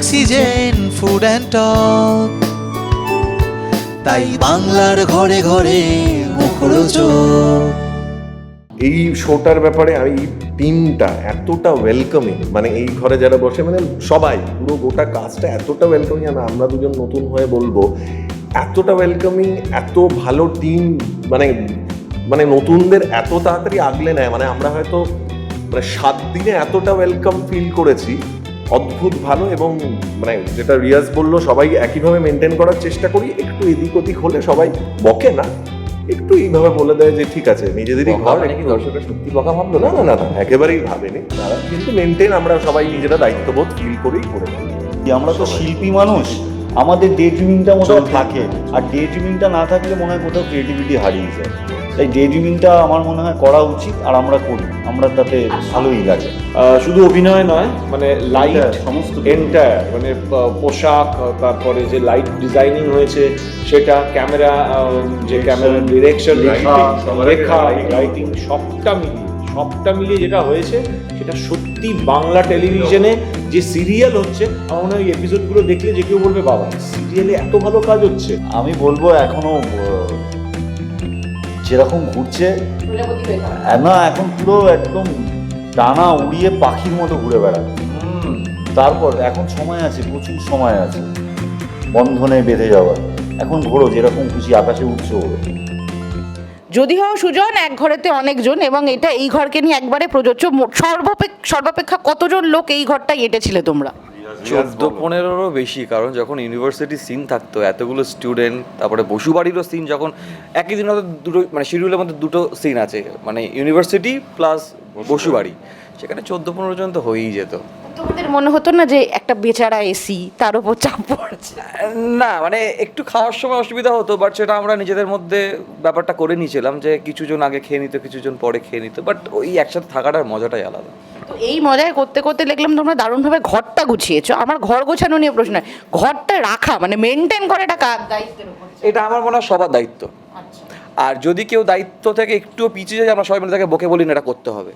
Oxygen food and talk, তাই বাংলার ঘরে ঘরে মুখরোচক। এই শোটার ব্যাপারে আমি এই টিমটা এতটা ওয়েলকামিং, মানে এই ঘরে যারা বসে মানে সবাই পুরো গোটা কাজটা এতটা ওয়েলকামিং, আমরা দুজন নতুন হয়ে বলবো এতটা ওয়েলকামিং, এত ভালো টিম, মানে মানে নতুনদের এত তাড়াতাড়ি আগলে নেয়, মানে আমরা হয়তো মানে 7 দিনে এতটা ওয়েলকাম ফিল করেছি, অদ্ভুত ভালো। এবং মানে যেটা রিয়াজ বললো, সবাই একইভাবে মেনটেন করার চেষ্টা করি, একটু এদিক ওদিক হলে সবাই বকে না, একটু এইভাবে বলে দেয় যে ঠিক আছে নিজেদেরই ঘর। নাকি দর্শকরা সত্যি বকা ভাবলো? না না না না, একেবারেই ভাবেনি তারা, কিন্তু মেনটেন আমরা সবাই নিজেরা দায়িত্ববোধ ফিল করেই করে থাকি। আমরা তো শিল্পী মানুষ, আমাদের ডে ড্রিমিংটা মতো থাকে, আর ডে ড্রিমিংটা না থাকলে মনে হয় কোথাও ক্রিয়েটিভিটি হারিয়ে যায়। তাই ডে ড্রিমিংটা আমার মনে হয় করা উচিত, আর আমরা করি, আমরা তাতে ভালোই লাগে। শুধু অভিনয় নয়, মানে লাইট সমস্ত এন্টায়ার, মানে পোশাক, তারপরে যে লাইট ডিজাইনিং হয়েছে সেটা, ক্যামেরা, যে ক্যামেরা ডিরেকশন, লেখা, রাইটিং, সবটা মিলিয়ে যেটা হয়েছে সেটা সত্যি বাংলা টেলিভিশনে যে সিরিয়াল হচ্ছে, আমার মনে হয় এপিসোডগুলো দেখলে যে কেউ বলবে বাবা সিরিয়ালে এত ভালো কাজ হচ্ছে। আমি বলবো এখনো যেরকম ঘুরছে না, এখন পুরো একদম ডানা উড়িয়ে পাখির মতো ঘুরে বেড়ায়। তারপর এখন সময় আছে, প্রচুর সময় আছে বন্ধনে বেঁধে যাওয়ার। এখন ঘোরো, যেরকম খুশি আকাশে উঠছে ওড়ো। যদি হও সুজন, এক ঘরেতে অনেকজন, এবং এটা এই ঘরকে নিয়ে একবারে প্রযোজ্য। সর্বাপেক্ষা কতজন লোক এই ঘরটাই এঁটেছিলে তোমরা? 14-15-রও বেশি, কারণ যখন ইউনিভার্সিটি সিন থাকতো এতগুলো স্টুডেন্ট, তারপরে বসুবাড়িরও সিন, যখন একই দিন হয়তো দুটো, মানে শিডিউলের মধ্যে দুটো সিন আছে, মানে ইউনিভার্সিটি প্লাস বসুবাড়ি, সেখানে 14-15 জন তো হয়েই যেত। তোমাদের মনে হতো না যে একটা বেচারা এসি, তার উপর চাপ পড়ছে? না, মানে একটু খাওয়ার সময় অসুবিধা হতো, বাট সেটা আমরা নিজেদের মধ্যে ব্যাপারটা করে নিয়েছিলাম যে কিছু জন আগে খেয়ে নিত, কিছু জন পরে খেয়ে নিত, বাট ওই একসাথে থাকাটার মজাটাই আলাদা। তো এই মজায় করতে করতে দেখলাম তোমরা দারুণভাবে ঘরটা গুছিয়েছো। আমার ঘর গোছানো নিয়ে প্রশ্ন নয়, ঘরটা রাখা মানে মেনটেন করে এটা কার দায়িত্বের উপর? এটা আমার মনে হয় সবার দায়িত্ব। আর যদি কেউ দায়িত্ব থেকে একটু পিছিয়ে যায়, আমরা সবাই মিলে তাকে বকে বলি না এটা করতে হবে,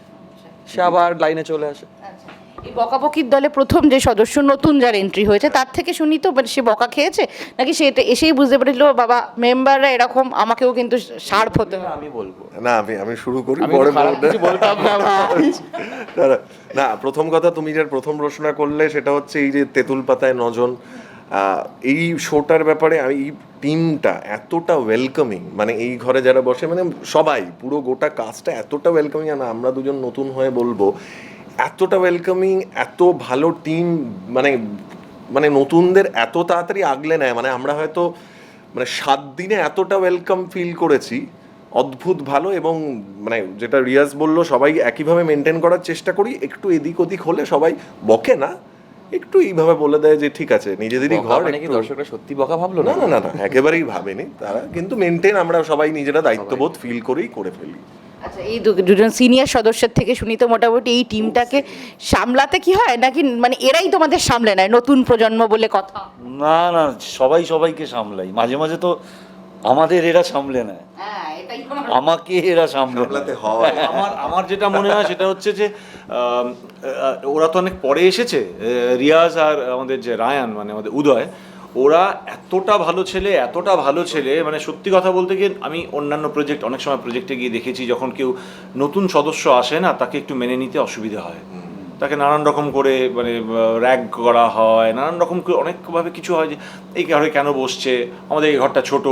সে আবার লাইনে চলে আসে। এই বকাবকির দলে প্রথম যে সদস্য নতুন যার এন্ট্রি হয়েছে, তার থেকে শুনি তো সে বকা খেয়েছে, নাকি সে এসেই বুঝতে পেরেছিল বাবা মেম্বাররা এরকম, আমাকেও কিন্তু শার্প হতে হবে? আমি বলবো না, আমি শুরু করি, পরে না। প্রথম কথা, তুমি যার প্রথম প্রশ্ন করলে সেটা হচ্ছে এই যে তেঁতুল পাতায় নজন, এই শোটার ব্যাপারে আমি এই টিমটা এতটা ওয়েলকামিং, মানে এই ঘরে যারা বসে মানে সবাই পুরো গোটা কাজটা এতটা ওয়েলকামিং, আমরা দুজন নতুন হয়ে বলবো এতটা ওয়েলকামিং, এত ভালো টিম, মানে মানে নতুনদের এত তাড়াতাড়ি আগলে নেয়, মানে আমরা হয়তো মানে 7 দিনে এতটা ওয়েলকাম ফিল করেছি, অদ্ভুত ভালো। এবং মানে যেটা রিয়াজ বললো, সবাই একইভাবে মেনটেন করার চেষ্টা করি, একটু এদিক ওদিক হলে সবাই বকে না, একটু এইভাবে বলে দেয় যে ঠিক আছে নিজেদেরই ঘর। নাকি দর্শকরা সত্যি বকা ভাবলো? না না না না, একেবারেই ভাবেনি তারা, কিন্তু মেনটেন আমরা সবাই নিজেরা দায়িত্ববোধ ফিল করেই করে ফেলি। আচ্ছা, এই দুজন সিনিয়র সদস্যের থেকে শুনি তো মোটামুটি এই টিমটাকে সামলাতে কি হয়, নাকি মানে এরাই তোমাদের সামলে নেয়, নতুন প্রজন্ম বলে কথা? না না, সবাই সবাইকে সামলাই, মাঝে মাঝে তো আমাদের এরা সামলে নেয়, আমাকে এরা সামলাতে হয়। আমার যেটা মনে হয় সেটা হচ্ছে যে ওরা তো অনেক পরে এসেছে, রিয়াজ আর আমাদের যে রায়ান, মানে আমাদের উদয়, ওরা এতটা ভালো ছেলে, মানে সত্যি কথা বলতে গিয়ে আমি অন্যান্য অনেক সময় প্রজেক্টে গিয়ে দেখেছি, যখন কেউ নতুন সদস্য আসে না, তাকে একটু মেনে নিতে অসুবিধা হয়, তাকে নানান রকম করে মানে র্যাগ করা হয়, নানান রকম অনেকভাবে কিছু হয় যে এই ঘরে কেন বসছে, আমাদের এই ঘরটা ছোট,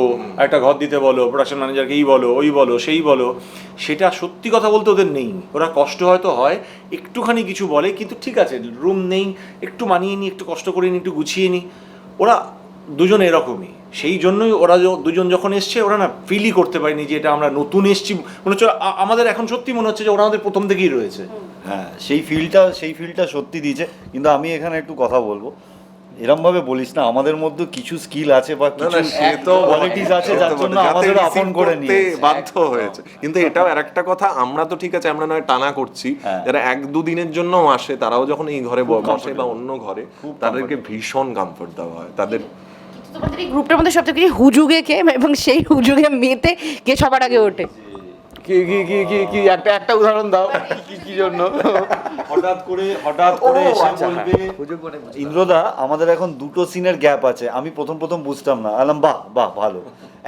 একটা ঘর দিতে বলো, প্রোডাকশন ম্যানেজারকে এই বলো, ওই বলো, সেই বলো। সেটা সত্যি কথা বলতে ওদের নেই, ওরা কষ্ট হয়তো হয়, একটুখানি কিছু বলে, কিন্তু ঠিক আছে রুম নেই, একটু মানিয়ে নিই, একটু কষ্ট করে নিই, একটু গুছিয়ে নিই। ওরা দুজন এরকমই, সেই জন্যই ওরা দুজন যখন এসছে, ওরা না ফিলই করতে পারেনি যে এটা আমরা নতুন এসছি, মনে হচ্ছে আমাদের এখন সত্যি মনে হচ্ছে যে ওরা আমাদের প্রথম থেকেই রয়েছে। হ্যাঁ, সেই ফিলটা সত্যি দিয়েছে। কিন্তু আমি এখানে একটু কথা বলবো, এরমভাবে বলিস না, আমাদের মধ্যে কিছু স্কিল আছে বা কিছু কোয়ালিটিস আছে যার জন্য আমাদের আপন করে নিয়ে বাধ্য হয়েছে। কিন্তু এটাও আরেকটা কথা, আমরা তো ঠিক আছে আমরা নয় টানা করছি, যারা 1-2 দিনের জন্য আসে তারাও যখন এই ঘরে বসে বা অন্য ঘরে, তাদেরকে ভীষণ কমফোর্ট দেওয়া হয়। তাদের তোমাদের এই গ্রুপটার মধ্যে সবথেকে হুজুগে কে, এবং সেই হুজুগে মেতে কে সবার আগে ওঠে? কি কি কি কি কি একটা উদাহরণ দাও, কি জন্য? হঠাৎ করে এসে বলবে, ইন্দ্রদা আমাদের এখন দুটো সিনের গ্যাপ আছে। আমি প্রথম বুঝতাম না, আলাম বাহ বাহ ভালো।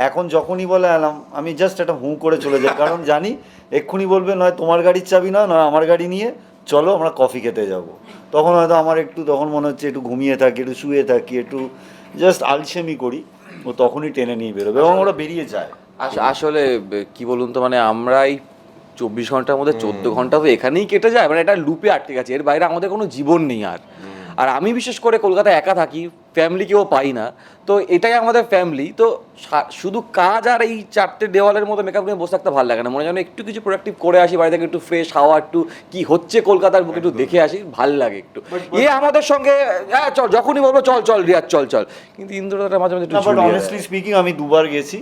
এখন যখনই বলে আলাম, আমি জাস্ট একটা হুঁ করে চলে যাই, কারণ জানি এক্ষুনি বলবে নয় তোমার গাড়ির চাবি না, নয় আমার গাড়ি নিয়ে চলো আমরা কফি খেতে যাব। তখন হয়তো আমার তখন মনে হচ্ছে একটু ঘুমিয়ে থাকি, একটু শুয়ে থাকি, একটু জাস্ট আলসেমি করি, ও তখনই টেনে নিয়ে বেরোবে এবং ওরা বেরিয়ে যায়। আসলে কি বলুন তো, মানে আমরা এই 24 ঘন্টার মধ্যে 14 ঘন্টা তো এখানেই কেটে যায়, মানে এটা লুপে আটকে গেছে, এর বাইরে আমাদের কোনো জীবন নেই আর। আর আমি বিশেষ করে কলকাতায় একা থাকি, ফ্যামিলি কেউ পাই না, তো এটাই আমাদের ফ্যামিলি। তো শুধু কাজ আর এই 4টে দেওয়ালের মধ্যে মেকআপ নিয়ে বসে থাকতে ভালো লাগে না, মনে হয় যেন একটু কিছু প্রোডাক্টিভ করে আসি, বাড়ি থেকে একটু ফ্রেশ হাওয়া, একটু কি হচ্ছে কলকাতার বুকে একটু দেখে আসি, ভাল লাগে একটু। আমাদের সঙ্গে হ্যাঁ চল, যখনই বলবো চল রিয়াজ চল, কিন্তু ইন্দ্রদাটা মাঝে মাঝে একটু অনেস্টলি স্পিকিং আমি দুবার গেছি,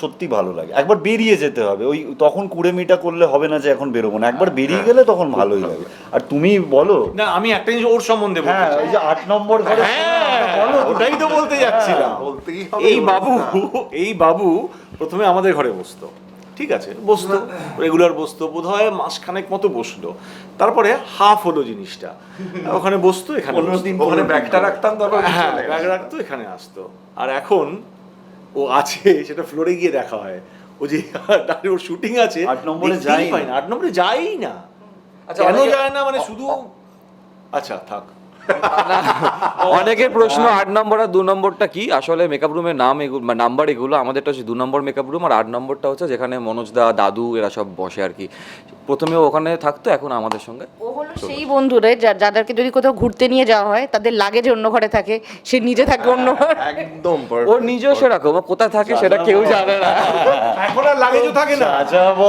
সত্যি ভালো লাগে। একবার বেরিয়ে যেতে হবে, ওই তখন কুড়েমিটা করলে হবে না যে এখন বেরোবো না, একবার বেরিয়ে গেলে তখন ভালোই লাগে। আর তুমি বলো না, আমি একটা জিনিস ওর সম্বন্ধে বলতে হ্যাঁ, চাই। ওই যে 8 নম্বর ঘরে বলো, ওটাই তো বলতে যাচ্ছিলাম। বলতেই হবে এই বাবু প্রথমে আমাদের ঘরে বসতো, ঠিক আছে, বসতো রেগুলার বসতো, বোধহয় মাসখানেক মতো বসলো, তারপরে হাফ হলো জিনিসটা, ওখানে বসতো, এখানে 15 দিন ওখানে ব্যাগটা রাখতাম, তারপর হ্যাঁ ব্যাগ রাখতো, এখানে আসতো। আর এখন ও আছে, সেটা ফ্লোরে গিয়ে দেখা হয়, ও যে ওর শুটিং আছে 8 নম্বরে দেখতেই যাই পাই না, 8 নম্বরে যাই না। আচ্ছা, কেন অনেকে- যায় না, মানে শুধু আচ্ছা থাক। অনেকের প্রশ্ন 8 নম্বর আর 2 নম্বরটা কি, আসলে মেকআপ রুমের নাম এগুলো নাম্বার এগুলো, আমাদেরটা হচ্ছে 2 নম্বর মেকআপ রুম, আর 8 নম্বরটা হচ্ছে যেখানে মনোজদা দাদু এরা সব বসে আর কি। প্রথমে ওখানে থাকতো, এখন আমাদের সঙ্গে। ও হলো সেই বন্ধুরে যাদেরকে যদি কোথাও ঘুরতে নিয়ে যাওয়া হয় তাদের লাগেজ অন্য ঘরে থাকে, সে নিজে থাকে অন্য ঘরে। একদম ওর নিজেও সেরকম, ও কোথায় থাকে সেটা কেউ জানে না। এখন আর লাগেজও থাকে না, আজাবো।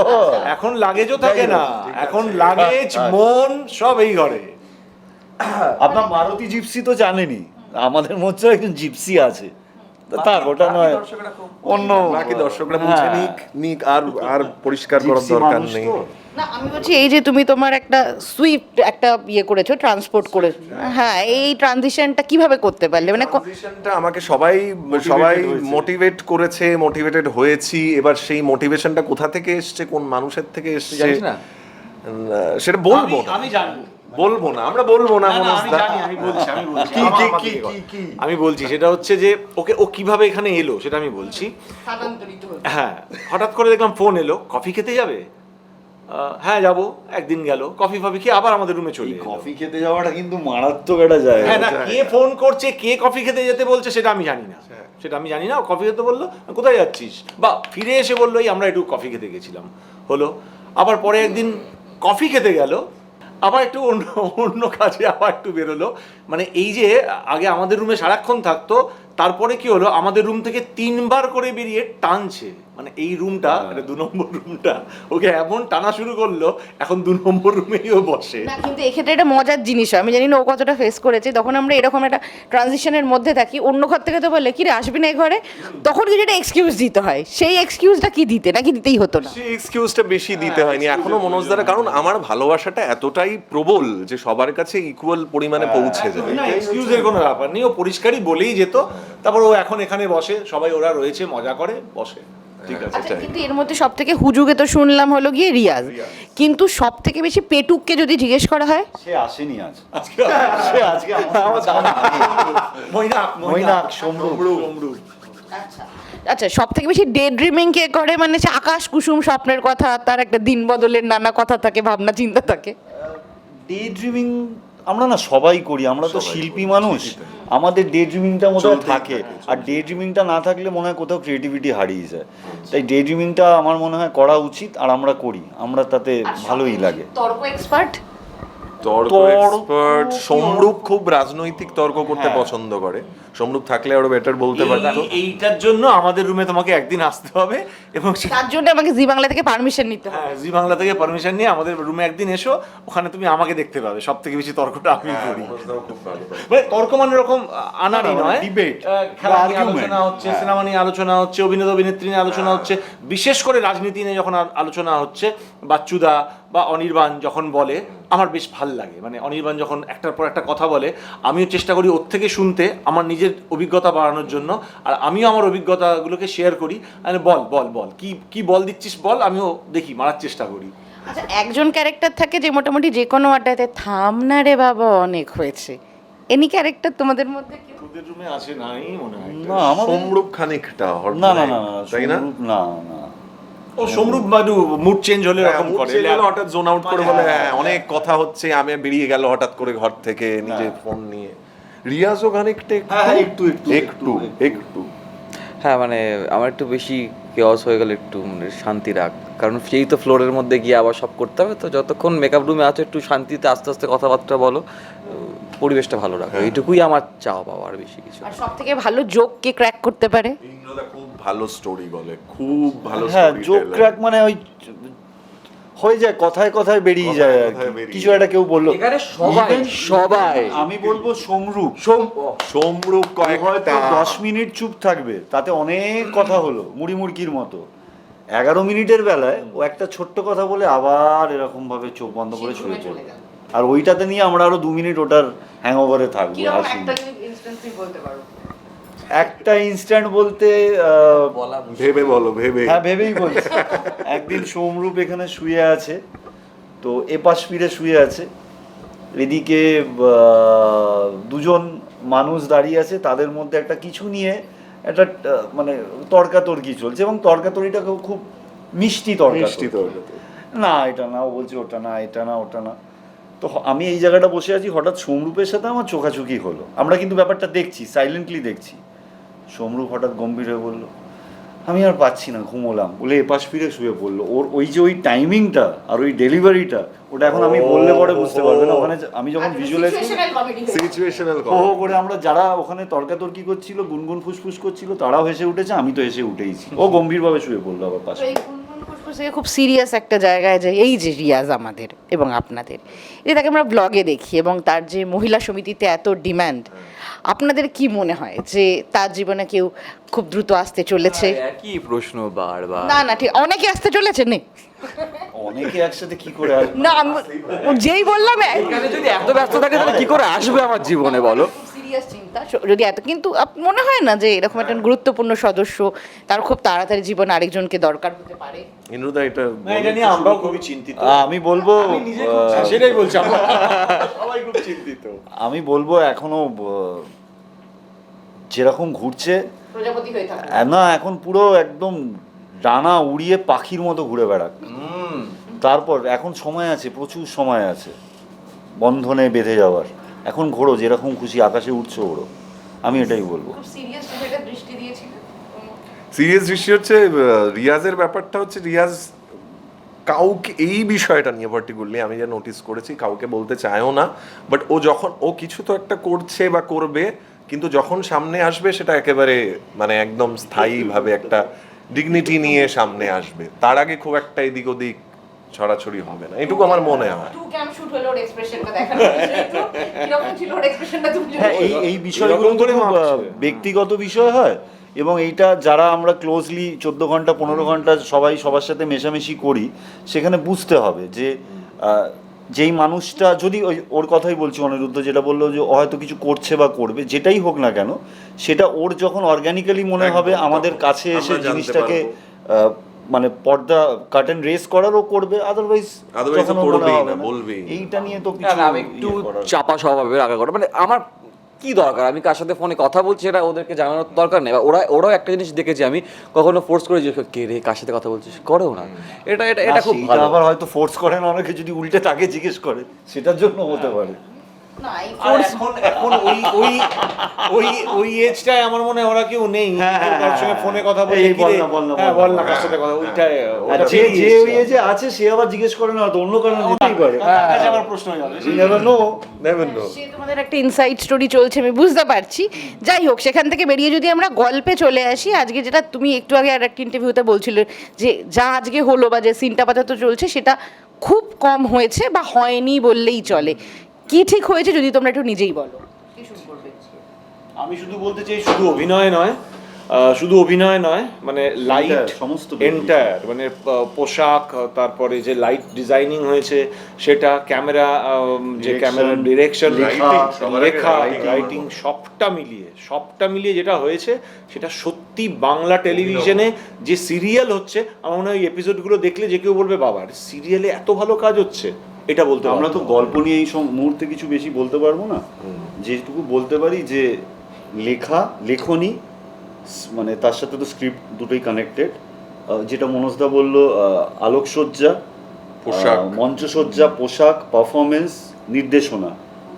এখন লাগেজও থাকে না, এখন লাগেজ মন সব এই ঘরে। আপনার মারুতি জিপসি তো জানেনি, আমাদের মধ্যে একজন জিপসি আছে, থাক ওটা নয়, অন্য বাকি দর্শকরা বুঝে নিক আর পরিষ্কার করার জিপসি দরকার মানুষ নেই। তো। না আমি বলছি এই যে তুমি তোমার একটা সুইফট একটা করেছো, ট্রান্সপোর্ট করেছো, হ্যাঁ এই ট্রানজিশনটা কিভাবে করতে পারলে, মানে ট্রানজিশনটা আমাকে সবাই মোটিভেট করেছে, মোটিভেটেড হয়েছি। এবার সেই মোটিভেশনটা কোথা থেকে এসছে, কোন মানুষের থেকে এসছে জানিস না? সেটা বলবো না, আমি জানবো, আমরা বলবো না আমি মনোজদা। জানি, আমি বলছি কি আমি বলছি সেটা হচ্ছে যে ও কিভাবে এখানে এলো সেটা আমি বলছি। স্থানান্তরিত হয়েছে। হ্যাঁ, হঠাৎ করে দেখলাম ফোন এলো, কফি খেতে যাবে? হ্যাঁ যাবো। একদিন গেল, কফি খেয়ে আবার আমাদের রুমে চলে এলো। কফি খেতে যাওয়াটা কিন্তু মারাত্মক একটা জায়গা। হ্যাঁ না, কে ফোন করছে, কে কফি খেতে যেতে বলছে সেটা আমি জানি না, ও কফি খেতে বললো, কোথায় যাচ্ছিস, বা ফিরে এসে বললো এই আমরা একটু কফি খেতে গেছিলাম, হলো। আবার পরে একদিন কফি খেতে গেল, আবার একটু অন্য কাজে আবার একটু বেরোলো। মানে এই যে আগে আমাদের রুমে সারাক্ষণ থাকতো, তারপরে কি হলো, আমাদের রুম থেকে 3 বার করে বেরিয়ে টানছে। মানে এই রুমটা, 2 নম্বর রুমটা ওকে এমন টানা শুরু করলো, এখন 2 নম্বর রুমেই ও বসে। না কিন্তু এক্ষেত্রে এটা মজার জিনিস হয়, আমি জানি না ও কতটা ফেস করেছে, তখন আমরা এরকম একটা ট্রানজিশনের মধ্যে থাকি, অন্য ঘর থেকে তো বললে কি রে আসবি না এই ঘরে, তখন কিছু একটা এক্সকিউজ দিতে হয়, সেই এক্সকিউজটা কি দিতে নাকি দিতেই হতো না? সেই এক্সকিউজটা বেশি দিতে হয়নি এখনো মনোজদারা, কারণ আমার ভালোবাসাটা এতটাই প্রবল যে সবার কাছে ইকুয়াল পরিমাণে পৌঁছে যায়। না, এক্সকিউজের কোনো ব্যাপার নেই, ও পরিষ্কারই বলেই যেত। তারপর ও এখন এখানে বসে, সবাই ওরা রয়েছে, মজা করে বসে, ঠিক আছে। আচ্ছা কিন্তু এর মধ্যে সব থেকে হুজুগে তো শুনলাম হলো গিয়ে রিয়াজ, কিন্তু সব থেকে বেশি পেটুককে যদি জিজ্ঞেস করা হয়, সে আসেনি আজ, আজকে সে আজকে মৈনাক সমরু। আচ্ছা সব থেকে বেশি ডে ড্রিমিং কে করে, মানে সে আকাশ কুসুম স্বপ্নের কথা, তার একটা দিন বদলের নানা কথা থাকে, ভাবনা চিন্তা থাকে। ডে ড্রিমিং আমরা না সবাই করি, আমরা তো শিল্পী মানুষ, আমাদের ডে ড্রিমিংটা মধ্যে থাকে, আর ডে ড্রিমিংটা না থাকলে মনে হয় কোথাও ক্রিয়েটিভিটি হারিয়ে যায়। তাই ডে ড্রিমিংটা আমার মনে হয় করা উচিত, আর আমরা করি, আমরা তাতে ভালোই লাগে। তর্ক এক্সপার্ট, তর্ক এক্সপার্ট সমরূপ খুব রাজনৈতিক তর্ক করতে পছন্দ করে, সমরূপ থাকলে আরো বেটার বলতে পারতো। এইটার জন্য আমাদের রুমে তোমাকে একদিন আসতে হবে, এবং তার জন্য আমাকে জি বাংলা থেকে পারমিশন নিতে হবে। জি বাংলা থেকে পারমিশন নিয়ে আমাদের রুমে একদিন এসো, ওখানে তুমি আমাকে দেখতে পাবে, সব থেকে বেশি তর্কটা আমি করি। মানে তর্ক মানে এরকম আনারই নয়, debate, খেলা নিয়ে argument। আলোচনা হচ্ছে, সিনেমা নিয়ে আলোচনা হচ্ছে, অভিনেতা অভিনেত্রী নিয়ে আলোচনা হচ্ছে, বিশেষ করে রাজনীতি নিয়ে যখন আলোচনা হচ্ছে, বাচ্চুদা বা অনির্বাণ যখন বলে, আমার বেশ ভাল লাগে, মানে অনির্বাণ যখন একটার পর একটা কথা বলে আমিও চেষ্টা করি ওর থেকে শুনতে আমার নিজের অভিজ্ঞতা বাড়ানোর জন্য, আর আমিও আমার অভিজ্ঞতাগুলোকে শেয়ার করি। মানে বল বল বল কি কি বল দিচ্ছিস বল, আমিও দেখি মারার চেষ্টা করি। আচ্ছা, একজন ক্যারেক্টার থাকে যে মোটামুটি যে কোনো আড্ডাতে থাম না রে বাবা অনেক হয়েছে, এনি ক্যারেক্টার তোমাদের মধ্যে কেউ? তোদের রুমে আছে নাই মনে হয়? না আমার সমরূপ খানিকটা না না না তাই না? সমরূপ না না ও সমরূপ বাদু মুড চেঞ্জ হলে এরকম mood করে, change হলে হঠাৎ জোন আউট করে বলে মানে হ্যাঁ অনেক কথা হচ্ছে, আমি বেরিয়ে গেল হঠাৎ করে ঘর থেকে নিজে ফোন নিয়ে। রিয়াজও খানিকটা হ্যাঁ, একটু একটু হ্যাঁ মানে আমার একটু বেশি কেওয়াস হয়ে গেলে একটু মানে শান্তি রাখ, কারণ সেই তো ফ্লোরের মধ্যে গিয়ে আবার সব করতে হবে, তো যতক্ষণ মেকআপ রুমে আছো একটু শান্তিতে আস্তে আস্তে কথাবার্তা বলো, পরিবেশটা ভালো রাখো, এইটুকুই আমার চাওয়া পাওয়া, আর বেশি কিছু না। আর সব থেকে ভালো জোক কে ক্র্যাক করতে পারে? ইন্দ্রদা খুব ভালো স্টোরি বলে, খুব ভালো হ্যাঁ story জোক teller। ক্র্যাক মানে ওই হয়ে যায়, কথায় কথায় বেরিয়ে যায় আর কথায় কি। বেরিয়ে কিছু একটা কেউ বললো, এখানে সবাই Even সবাই আমি বলবো সমরূপ সমরূপ ও হয়তো কয়েকটা 10 মিনিট চুপ থাকবে, তাতে অনেক কথা হলো মুড়ি মুড়কির মতো। 11 মিনিটের বেলায় ও একটা ছোট্ট কথা বলে আবার এরকম ভাবে চোখ বন্ধ করে শুয়ে পড়বে, আর ওইটাতে নিয়ে আমরা আরো 2 মিনিট ওটার হ্যাংওভারে থাকবো। হাসি একটা ইনস্ট্যান্ট বলতে ভেবে বলো ভেবে। হ্যাঁ ভেবেই বলছি। একদিন সোমরূপ এখানে শুয়ে আছে, তো এপাশ ফিরে শুয়ে আছে, এদিকে দুজন মানুষ দাঁড়িয়ে আছে, তাদের মধ্যে একটা কিছু নিয়ে একটা মানে তর্কাতর্কি চলছে, এবং তর্কাতর্কিটা খুব মিষ্টি মিষ্টি তর্কাতর্কি। তো না এটা না, ও বলছে ওটা না, এটা না ওটা না। তো আমি এই জায়গাটা বসে আছি, হঠাৎ সোমরূপের সাথে আমার চোখাচোখি হলো, আমরা কিন্তু ব্যাপারটা দেখছি, সাইলেন্টলি দেখছি। সোমরূপ হঠাৎ গম্ভীর হয়ে বললো আমি আর পাচ্ছি না, ঘুমোলাম, বলে এপাশ ফিরে শুয়ে পড়লো। ওর ওই যে ওই টাইমিংটা আর ওই ডেলিভারিটা, ওটা এখন আমি বললে পরে বুঝতে পারবে না। ওখানে আমি যখন ভিজুয়ালাইজ সিচুয়েশনাল হো হো করে আমরা যারা ওখানে তর্কাতর্কি করছিল, গুনগুন ফুসফুস করছিল, তারাও হেসে উঠেছে, আমি তো হেসে উঠেইছি। ও গম্ভীরভাবে শুয়ে পড়লো আবার পাশে। খুব সিরিয়াস একটা জায়গায় যায় এই যে রিয়াজ আমাদের এবং আপনাদের, এই যে তাকে আমরা ব্লগে দেখি এবং তার যে মহিলা সমিতিতে এত ডিমান্ড, আপনাদের কি মনে হয় যে তার জীবনে কেউ খুব দ্রুত আসতে চলেছে? একই প্রশ্ন বারবার। না না ঠিক, অনেকে আসতে চলেছে নে অনেকে একসাথে কি করে আসবে? না যেই বললাম এখানে যদি এত ব্যস্ত থাকে তাহলে কি করে আসবে আমার জীবনে বলো? সিরিয়াস চিন্তা যদি এত, কিন্তু মনে হয় না যে এরকম একটা গুরুত্বপূর্ণ সদস্য তার খুব তাড়াতাড়ি জীবনে আরেকজনকে দরকার হতে পারে? ইন্দ্রদা এটা না, এটা নিয়ে আমরাও খুবই চিন্তিত। আমি বলবো সেটাই বলছি, আমরা সবাই খুব চিন্তিত। আমি বলবো এখনো যেরকম ঘুরছে প্রজাপতি হয়ে থাকে না, এখন পুরো একদম ডানা উড়িয়ে পাখির মতো ঘুরে বেড়াক। তারপর এখন সময় আছে, প্রচুর সময় আছে বন্ধনে বেঁধে যাওয়ার। এখন ঘোরো, যেরকম খুশি আকাশে উঠছো ওড়ো, আমি এটাই বলবো। সিরিয়াস দৃষ্টি দিয়েছিল। সিরিয়াস দৃষ্টি হচ্ছে রিয়াজের ব্যাপারটা হচ্ছে, রিয়াজ কাউকে এই বিষয়টা নিয়ে পার্টিকুলারলি আমি যা নোটিস করেছি কাউকে বলতে চায়ও না, বাট ও যখন ও কিছু তো একটা করছে বা করবে, কিন্তু যখন সামনে আসবে সেটা একেবারে মানে একদম স্থায়ীভাবে একটা ডিগনিটি নিয়ে সামনে আসবে, তার আগে খুব একটা এদিক ওদিক ছড়াছড়ি হবে না, এটুকু আমার মনে হয়। হ্যাঁ এই বিষয়গুলো এরকম তো করে খুব, মাপছে। ব্যক্তিগত বিষয় হয়, এবং এইটা যারা আমরা ক্লোজলি 14 ঘন্টা 15 ঘন্টা সবাই সবার সাথে মেশামেশি করি, সেখানে বুঝতে হবে যে যেই মানুষটা যদি ওর কথাই বলছি, অনিরুদ্ধ যেটা বললো যে ও হয়তো কিছু করছে বা করবে, যেটাই হোক না কেন, সেটা ওর যখন অর্গানিক্যালি মনে হবে একদম, আমাদের তখন কাছে আমরা এসে জানতে জিনিসটাকে পারবো। মানে পর্দা কার্টেন রেস করারও করবে, আদারওয়াইজ Otherwise ও করবেই না, বলবেই না। এইটা নিয়ে তো না, কিছু না, আমি একটু ইয়ে করার- চাপা স্বভাবের আগে করে, মানে আমার কি দরকার, আমি কার সাথে ফোনে কথা বলছি এটা ওদেরকে জানানোর দরকার নেই। ওরাও একটা জিনিস দেখেছি, আমি কখনো ফোর্স করে জিজ্ঞেস করি, কে রে কার সাথে কথা বলছিস, করেও না। এটা এটা এটা না, খুব সেইটা ভালো। আবার হয়তো ফোর্স করে না, অনেকে যদি উল্টে তাকে জিজ্ঞেস করে, সেটার জন্য হতে পারে। আর এখন এখন ওই এজটায় আমার মনে হয় ওরা কেউ নেই, কারোর সঙ্গে ফোনে কথা বলে এই কি বল রে? না, বল না, হ্যাঁ, বল বল না। না কার সাথে কথা, ওইটাই আর যে যে যে আছে সে আবার জিজ্ঞেস করে না, তো অন্য কারণে দিতেই পারে। আমার প্রশ্ন হয়ে যাবে। You never know. নেবেন না সে তোমাদের একটা ইনসাইড স্টোরি চলছে আমি বুঝতে পারছি। যাই হোক, সেখান থেকে বেরিয়ে যদি আমরা গল্পে চলে আসি, আজকে যেটা তুমি একটু আগে আর একটা ইন্টারভিউতে বলছিলে যে যা আজকে হলো বা যে সিনটা আপাতত চলছে সেটা খুব কম হয়েছে বা হয়নি বললেই চলে, কি ঠিক হয়েছে যদি তোমরা একটু নিজেই বলো? আমি শুধু বলতে চাই, শুধু অভিনয় নয়, শুধু অভিনয় নয়, মানে লাইট Entire, সমস্ত কিছু। এন্টায়ার, মানে পোশাক, তারপরে যে লাইট ডিজাইনিং হয়েছে সেটা, ক্যামেরা, যে Direction, ক্যামেরার ডিরেকশন, লেখা, লেখা, writing, রাইটিং, সবটা মিলিয়ে যেটা হয়েছে সেটা সত্যি বাংলা টেলিভিশনে যে সিরিয়াল হচ্ছে, আমার মনে হয় এই এপিসোডগুলো দেখলে যে কেউ বলবে বাবা সিরিয়ালে এত ভালো কাজ হচ্ছে, এটা বলতে আমরা তো পারবো। গল্প নিয়ে এই মুহূর্তে কিছু বেশি বলতে পারবো না, যেটুকু বলতে পারি যে লেখনী, মানে তার সাথে তো স্ক্রিপ্ট দুটোই কানেক্টেড, যেটা মনোজদা বললো, আলোকসজ্জা, পোশাক। মঞ্চসজ্জা, পোশাক, পারফরমেন্স, নির্দেশনা,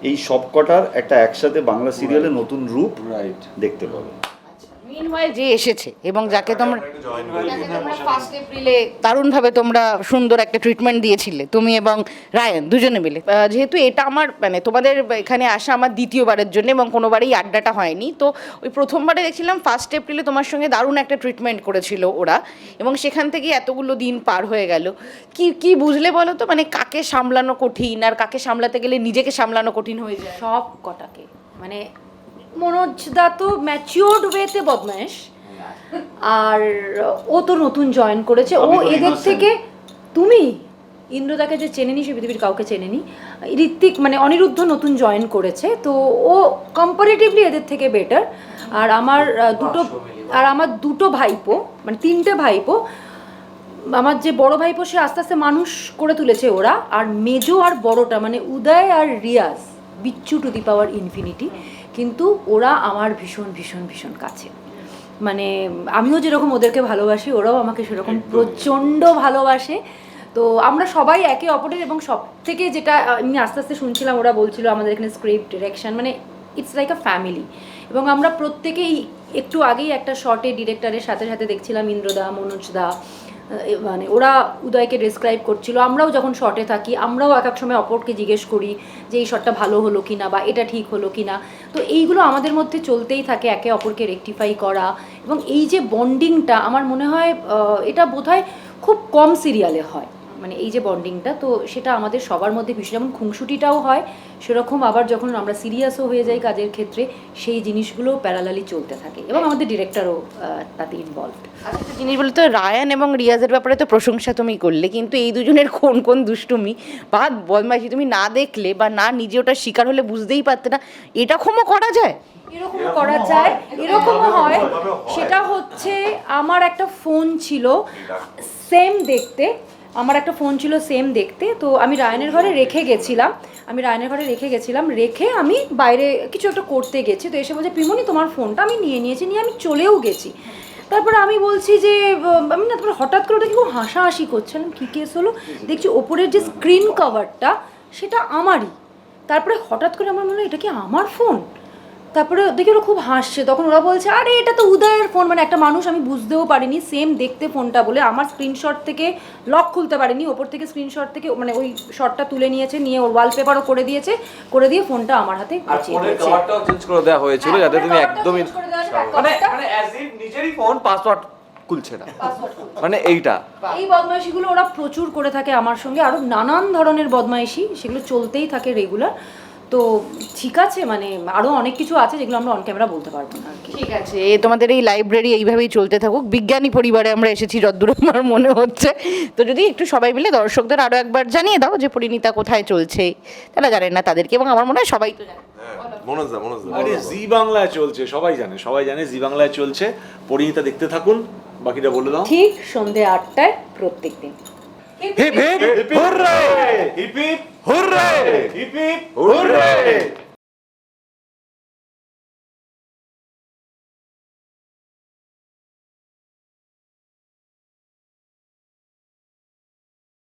এই সবকটার একটা একসাথে বাংলা সিরিয়ালে নতুন রূপ দেখতে পাবে। মিনওয়াইল যে এসেছে এবং যাকে তোমরা ফার্স্ট এপ্রিলে দারুণভাবে তোমরা সুন্দর একটা ট্রিটমেন্ট দিয়েছিলে তুমি এবং রায়ান দুজনে মিলে, যেহেতু এটা আমার মানে তোমাদের এখানে আসা আমার দ্বিতীয়বারের জন্য এবং কোনোবারই আড্ডাটা হয়নি, তো ওই প্রথমবারে দেখছিলাম ফার্স্ট এপ্রিলে তোমার সঙ্গে দারুণ একটা ট্রিটমেন্ট করেছিল ওরা, এবং সেখান থেকে এতগুলো দিন পার হয়ে গেল। কি বুঝলে বলো তো, মানে কাকে সামলানো কঠিন আর কাকে সামলাতে গেলে নিজেকে সামলানো কঠিন হয়ে যায়? সব কটাকে, মানে মনোজদা তো ম্যাচিওর্ড ওয়েতে বদমাইশ, আর ও তো নতুন জয়েন করেছে, ও আমি তো এদের innocent। থেকে, তুমি ইন্দ্রদাকে যে চেনেনি সে পৃথিবীর কাউকে চেনেনি, ঋত্বিক মানে অনিরুদ্ধ নতুন জয়েন করেছে, তো ও কম্পারেটিভলি এদের থেকে বেটার। আর আমার দুটো ভাইপো, মানে 3টে ভাইপো, আমার যে বড় ভাইপো সে আস্তে আস্তে মানুষ করে তুলেছে ওরা, আর মেজো আর বড়টা মানে উদয় আর রিয়াজ, বিচ্ছু টু দি পাওয়ার ইনফিনিটি, কিন্তু ওরা আমার ভীষণ ভীষণ ভীষণ কাছে। মানে আমিও যেরকম ওদেরকে ভালোবাসি, ওরাও আমাকে সেরকম প্রচণ্ড ভালোবাসে। তো আমরা সবাই একে অপরের, এবং সব থেকে যেটা আমি আস্তে আস্তে শুনছিলাম, ওরা বলছিল আমাদের এখানে স্ক্রিপ্ট, ডিরেকশন, মানে ইটস লাইক আ ফ্যামিলি। এবং আমরা প্রত্যেকেই একটু আগেই একটা শর্টে ডিরেক্টরের সাথে সাথে দেখছিলাম ইন্দ্রদা, মনোজদা, মানে ওরা উদয়কে ডেসক্রাইব করছিল। আমরাও যখন শর্টে থাকি আমরাও এক এক সময় অপরকে জিজ্ঞেস করি যে এই শর্টটা ভালো হলো কি না, বা এটা ঠিক হলো কি না। তো এইগুলো আমাদের মধ্যে চলতেই থাকে, একে অপরকে রেকটিফাই করা, এবং এই যে বন্ডিংটা আমার মনে হয় এটা বোধহয় খুব কম সিরিয়ালে হয়, মানে এই যে বন্ডিংটা, তো সেটা আমাদের সবার মধ্যে ভীষণ, যেমন খুনসুটিটাও হয় সেরকম, আবার যখন আমরা সিরিয়াসও হয়ে যাই কাজের ক্ষেত্রে সেই জিনিসগুলো প্যারালালি চলতে থাকে, এবং আমাদের ডিরেক্টরও তাতে ইনভলভড। আচ্ছা, একটা জিনিস বলতো, রায়ান এবং রিয়াজের ব্যাপারে তো প্রশংসা তুমি করলে, কিন্তু এই দুজনের কোন কোন দুষ্টুমি বা বদমাইশি তুমি না দেখলে বা না নিজে ওটা শিকার হলে বুঝতেই পারতে না, এটা ক্ষমা করা যায়? এরকমও করা যায়, এরকমও হয়। সেটা হচ্ছে আমার একটা ফোন ছিল সেম দেখতে, তো আমি রায়ানের ঘরে রেখে গেছিলাম, রেখে আমি বাইরে কিছু একটা করতে গেছি, তো এসে বলছে পিমনি তোমার ফোনটা, আমি নিয়ে আমি চলেও গেছি। তারপরে আমি বলছি যে আমি না, তারপরে হঠাৎ করে ওটা কি খুব হাসাহাসি করছিলাম, কী কেস হলো, দেখছি ওপরের যে স্ক্রিন কভারটা সেটা আমারই। তারপরে হঠাৎ করে আমার মনে হয় এটা কি আমার ফোন, তারপরে দেখি ওরা খুব হাসছে, তখন ওরা বলছে আরে এটা তো উদয়ের ফোন, মানে একটা মানুষ, আমি বুঝতেও পারিনি সেম দেখতে ফোনটা বলে, আমার স্ক্রিনশট থেকে লক খুলতে পারিনি, ওপর থেকে স্ক্রিনশট থেকে মানে ওই শটটা তুলে নিয়েছে, নিয়ে ওর ওয়ালপেপারও করে দিয়ে ফোনটা আমার হাতে আর ফোনের কভারটাও চেঞ্জ করে দেওয়া হয়েছিল যাতে তুমি একদমই মানে অ্যাজ ইফ নিজেরই ফোন পাসওয়ার্ড খুলছে না, মানে এইটা। এই বদমাইশিগুলো ওরা প্রচুর করে থাকে আমার সঙ্গে, আরও নানান ধরনের বদমাইশি, সেগুলো চলতেই থাকে রেগুলার। তো ঠিক আছে, মানে আরও অনেক কিছু আছে যেগুলো আমরা অন ক্যামেরা বলতে পারবো না আর কি। ঠিক আছে, তোমাদের এই লাইব্রেরি এইভাবেই চলতে থাকুক। বিজ্ঞানী পরিবারে আমরা এসেছি যতদূর আমার মনে হচ্ছে, তো যদি একটু সবাই মিলে দর্শকদের আরও একবার জানিয়ে দাও যে পরিণীতা কোথায় চলছে, তারা জানেন না তাদেরকে, এবং আমার মনে হয় সবাই তো জানে। মনোজদা আরে জি বাংলায় চলছে, সবাই জানে জি বাংলায় চলছে। পরিণীতা দেখতে থাকুন, বাকিটা বলে দাও। ঠিক সন্ধ্যে 8টায় প্রত্যেক দিন। Hip hip hooray, hip hip hooray, hip hip hurray.